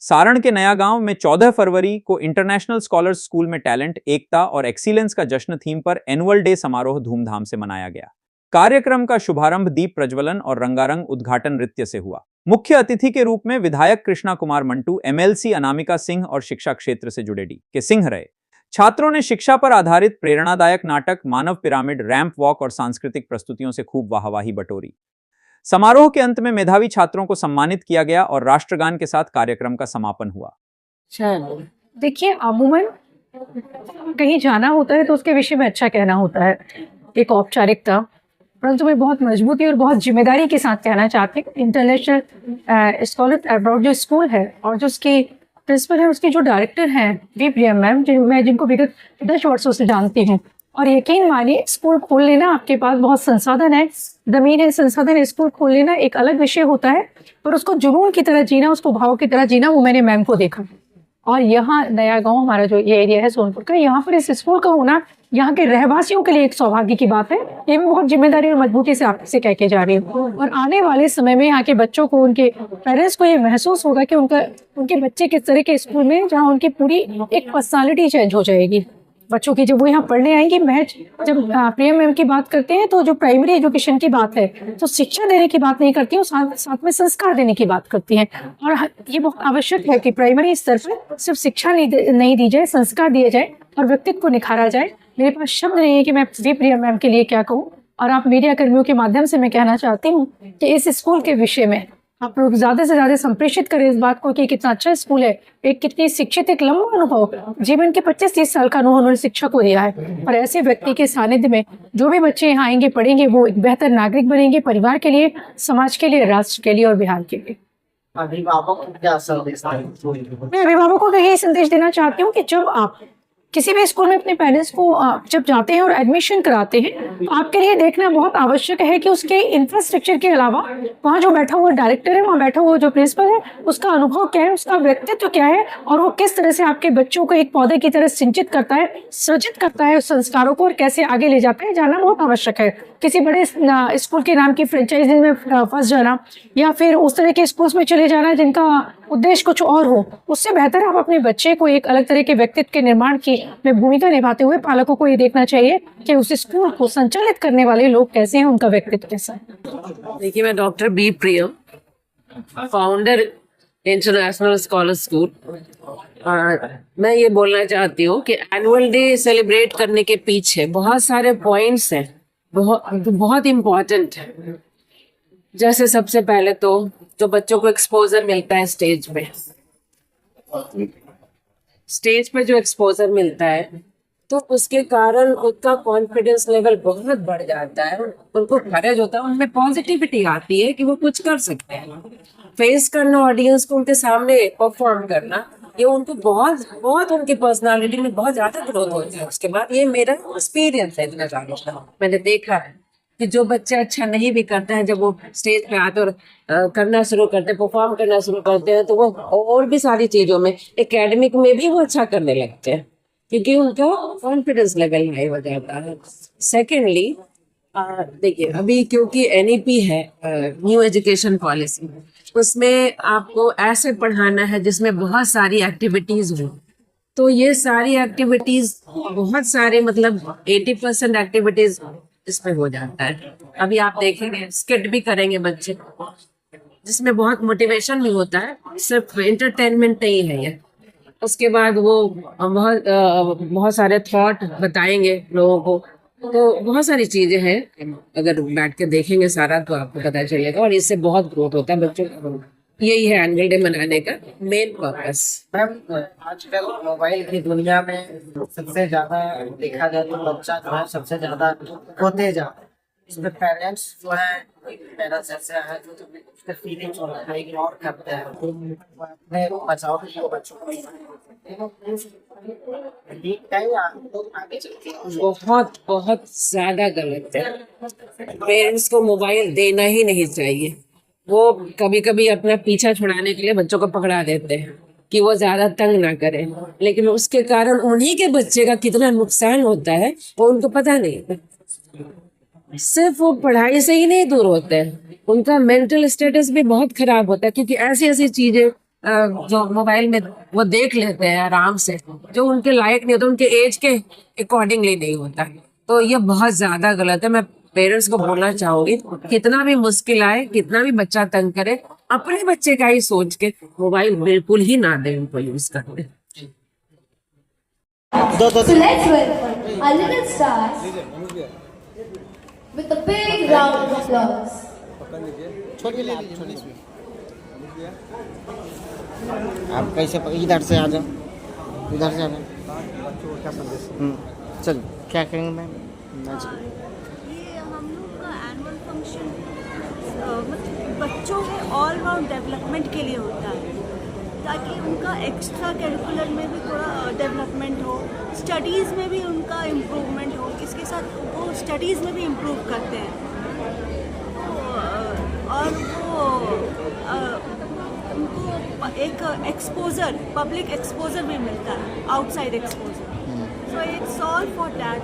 सारण के नया गांव में 14 फरवरी को इंटरनेशनल स्कॉलर्स स्कूल में टैलेंट, एकता और एक्सीलेंस का जश्न थीम पर एनुअल डे समारोह धूमधाम से मनाया गया। कार्यक्रम का शुभारंभ दीप प्रज्वलन और रंगारंग उद्घाटन नृत्य से हुआ। मुख्य अतिथि के रूप में विधायक कृष्णा कुमार मंटू, एमएलसी अनामिका सिंह और शिक्षा क्षेत्र से जुड़े डी के सिंह रहे। छात्रों ने शिक्षा पर आधारित प्रेरणादायक नाटक, मानव पिरामिड, रैंप वॉक और सांस्कृतिक प्रस्तुतियों से खूब वाहवाही बटोरी। समारोह के अंत में मेधावी छात्रों को सम्मानित किया गया और राष्ट्रगान के साथ कार्यक्रम का समापन हुआ। देखिए, अमूमन कहीं जाना होता है तो उसके विषय में अच्छा कहना होता है, एक औपचारिकता, परंतु मैं बहुत मजबूती और बहुत जिम्मेदारी के साथ कहना चाहती हूँ। इंटरनेशनल स्कॉलर्स अब्रॉड जो स्कूल है और जो उसके प्रिंसिपल है, उसके जो डायरेक्टर हैं वी प्रिया मैम, मैं जिनको विगत 10 वर्षों से जानती हूँ, और यकीन मानिए स्कूल खोल लेना, आपके पास बहुत संसाधन है, ज़मीन है, संसाधन है, स्कूल खोल लेना एक अलग विषय होता है, पर उसको जुनून की तरह जीना, उसको भाव की तरह जीना, वो मैंने मैम को देखा। और यहाँ नया गांव हमारा जो ये एरिया है सोनपुर का, यहाँ पर इस स्कूल का होना यहाँ के रहवासियों के लिए एक सौभाग्य की बात है। ये मैं बहुत जिम्मेदारी और मजबूती से आपसे कह के जा रही हूँ। और आने वाले समय में यहाँ के बच्चों को, उनके पेरेंट्स को ये महसूस होगा कि उनके बच्चे किस तरह के स्कूल में, जहाँ उनकी पूरी एक पर्सनालिटी चेंज हो जाएगी बच्चों की। जब वो यहाँ पढ़ने आएंगे, महज जब प्रिया मैम की बात करते हैं तो जो प्राइमरी एजुकेशन की बात है, तो शिक्षा देने की बात नहीं करती हूँ, साथ में संस्कार देने की बात करती हैं। और ये बहुत आवश्यक है कि प्राइमरी स्तर पर सिर्फ शिक्षा नहीं दी जाए, संस्कार दिए जाए और व्यक्तित्व को निखारा जाए। मेरे पास शब्द नहीं है कि मैं वी प्रिया मैम के लिए क्या कहूँ। और आप मीडिया कर्मियों के माध्यम से मैं कहना चाहती हूँ कि इस स्कूल के विषय में आप लोग ज़्यादा से ज़्यादा संप्रेषित करें इस बात को कि कितना अच्छा स्कूल है, एक कितनी शिक्षित, एक लंबा अनुभव, जीवन के 25-30 साल का अनुभव उन्होंने शिक्षा को दिया है। और ऐसे व्यक्ति के सानिध्य में जो भी बच्चे यहाँ आएंगे, पढ़ेंगे, वो एक बेहतर नागरिक बनेंगे, परिवार के लिए, समाज के लिए, राष्ट्र के लिए और बिहार के लिए। अभिभावकों को क्या संदेश? मैं अभिभावकों को यही संदेश देना चाहती हूँ कि जब आप किसी भी स्कूल में अपने पेरेंट्स को जब जाते हैं और एडमिशन कराते हैं, तो आपके लिए देखना बहुत आवश्यक है कि उसके इंफ्रास्ट्रक्चर के अलावा वहाँ जो बैठा हुआ डायरेक्टर है, वहाँ बैठा हुआ जो प्रिंसिपल है, उसका अनुभव क्या है, उसका व्यक्तित्व क्या है, और वो किस तरह से आपके बच्चों को एक पौधे की तरह सिंचित करता है, सृजित करता है उस संस्कारों को, और कैसे आगे ले जाता है, जानना बहुत आवश्यक है। किसी बड़े स्कूल के नाम की फ्रेंचाइजी में फंस जाना या फिर उस तरह के स्कूल्स में चले जाना जिनका उद्देश्य कुछ और हो, उससे बेहतर आप अपने बच्चे को एक अलग तरह के व्यक्तित्व के निर्माण की में भूमिका निभाते हुए पालकों को ये देखना चाहिए कि उस स्कूल को संचालित करने वाले लोग कैसे हैं, उनका व्यक्तित्व कैसा है। देखिए, मैं डॉक्टर बी प्रियम, फाउंडर इंटरनेशनल स्कॉलर स्कूल। मैं ये बोलना चाहती हूँ कि एनुअल डे सेलिब्रेट करने के पीछे बहुत सारे पॉइंट्स हैं, बहुत इम्पोर्टेंट है। जैसे सबसे पहले तो बच्चों को एक्सपोजर मिलता है स्टेज पे जो एक्सपोजर मिलता है, तो उसके कारण उनका कॉन्फिडेंस लेवल बहुत बढ़ जाता है, उनको करेज होता है, उनमें पॉजिटिविटी आती है कि वो कुछ कर सकते हैं। फेस करना ऑडियंस को, उनके सामने परफॉर्म करना, ये उनको बहुत उनकी पर्सनालिटी में बहुत ज्यादा ग्रोथ होती है। उसके बाद ये मेरा एक्सपीरियंस है, इतना ज्यादा मैंने देखा है कि जो बच्चे अच्छा नहीं भी करते हैं, जब वो स्टेज पे आते और करना शुरू करते हैं, परफॉर्म करना शुरू करते हैं, तो वो और भी सारी चीज़ों में, एकेडमिक में भी वो अच्छा करने लगते हैं, क्योंकि उनका कॉन्फिडेंस लेवल हाई हो जाता है। सेकेंडली, देखिए अभी क्योंकि NEP है, न्यू एजुकेशन पॉलिसी, उसमें आपको ऐसे पढ़ाना है जिसमें बहुत सारी एक्टिविटीज़ हो। तो ये सारी एक्टिविटीज़, बहुत सारे, मतलब 80% एक्टिविटीज़ इसमें हो जाता है। अभी आप देखेंगे स्किट भी करेंगे बच्चे, जिसमें बहुत मोटिवेशन भी होता है, सिर्फ एंटरटेनमेंट नहीं है ये। उसके बाद वो बहुत सारे थॉट बताएंगे लोगों को, तो बहुत सारी चीजें हैं, अगर बैठ के देखेंगे सारा तो आपको पता चलेगा, और इससे बहुत ग्रोथ होता है बच्चों का। यही है एनुअल डे मनाने का मेन पर्पस। मैम, आजकल मोबाइल की दुनिया में सबसे ज्यादा देखा जाए तो बच्चा जो है सबसे ज्यादा खोते जाता है। इसमें पेरेंट्स जो है, पेरेंट्स ऐसे हैं जो उसके फीलिंग्स को इग्नोर करते हैं, अपने बचाव के लिए बच्चों को बहुत ज्यादा गलत है। पेरेंट्स को मोबाइल देना ही नहीं चाहिए। वो कभी कभी अपना पीछा छुड़ाने के लिए बच्चों को पकड़ा देते हैं कि वो ज्यादा तंग ना करें, लेकिन उसके कारण उन्हीं के बच्चे का कितना नुकसान होता है वो उनको पता नहीं। सिर्फ वो पढ़ाई से ही नहीं दूर होते हैं, उनका मेंटल स्टेटस भी बहुत खराब होता है, क्योंकि ऐसी ऐसी चीजें जो मोबाइल में वो देख लेते हैं आराम से, जो उनके लायक नहीं होता, उनके एज के अकॉर्डिंगली नहीं होता। तो ये बहुत ज्यादा गलत है। मैं पेरेंट्स को बोलना चाहूंगी, कितना भी मुश्किल आए, कितना भी बच्चा तंग करे, अपने बच्चे का ही सोच के मोबाइल बिल्कुल ही ना दें उनको यूज करने। दो So let's welcome our little stars with a big round of applause. छोटी ले लीजिए, छोटी सी। आप कैसे इधर से आ जाओ, इधर से आ जाओ। चलो क्या करेंगे मैम? ये हम लोग का एनुअल फंक्शन मतलब बच्चों के ऑल राउंड डेवलपमेंट के लिए होता है, ताकि उनका एक्स्ट्रा करिकुलर में भी थोड़ा डेवलपमेंट हो, स्टडीज़ में भी उनका इम्प्रूवमेंट हो। इसके साथ वो स्टडीज़ में भी इम्प्रूव करते हैं, और वो उनको एक एक्सपोजर, पब्लिक एक्सपोजर भी मिलता है, outside exposure. So it's all for that.